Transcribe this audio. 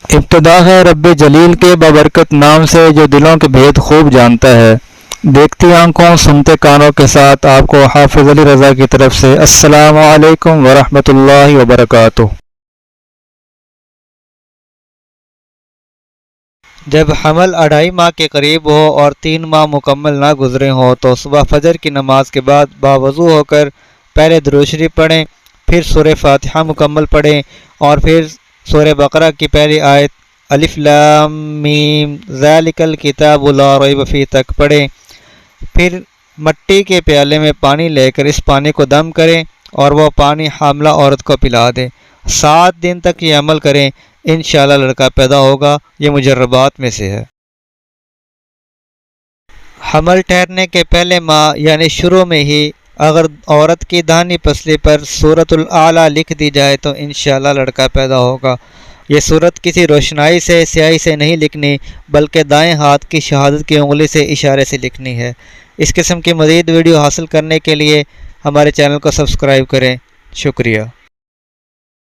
ابتدا ہے رب جلیل کے بابرکت نام سے جو دلوں کے بھید خوب جانتا ہے۔ دیکھتی آنکھوں سنتے کانوں کے ساتھ آپ کو حافظ علی رضا کی طرف سے السلام علیکم ورحمۃ اللہ وبرکاتہ۔ جب حمل 2.5 ماہ کے قریب ہو اور 3 ماہ مکمل نہ گزرے ہوں تو صبح فجر کی نماز کے بعد باوضو ہو کر پہلے درود شریف پڑھیں، پھر سورہ فاتحہ مکمل پڑھیں اور پھر سورہ بقرہ کی پہلی آیت الف لام میم ذالک الکتاب لا ریب فیہ تک پڑھیں۔ پھر مٹی کے پیالے میں پانی لے کر اس پانی کو دم کریں اور وہ پانی حاملہ عورت کو پلا دیں۔ 7 دن تک یہ عمل کریں، انشاءاللہ لڑکا پیدا ہوگا۔ یہ مجربات میں سے ہے۔ حمل ٹھہرنے کے پہلے ماہ یعنی شروع میں ہی اگر عورت کی داہنی پسلی پر سورۃ الاعلیٰ لکھ دی جائے تو انشاءاللہ لڑکا پیدا ہوگا۔ یہ سورت کسی روشنائی سے سیاہی سے نہیں لکھنی بلکہ دائیں ہاتھ کی شہادت کی انگلی سے اشارے سے لکھنی ہے۔ اس قسم کی مزید ویڈیو حاصل کرنے کے لیے ہمارے چینل کو سبسکرائب کریں۔ شکریہ۔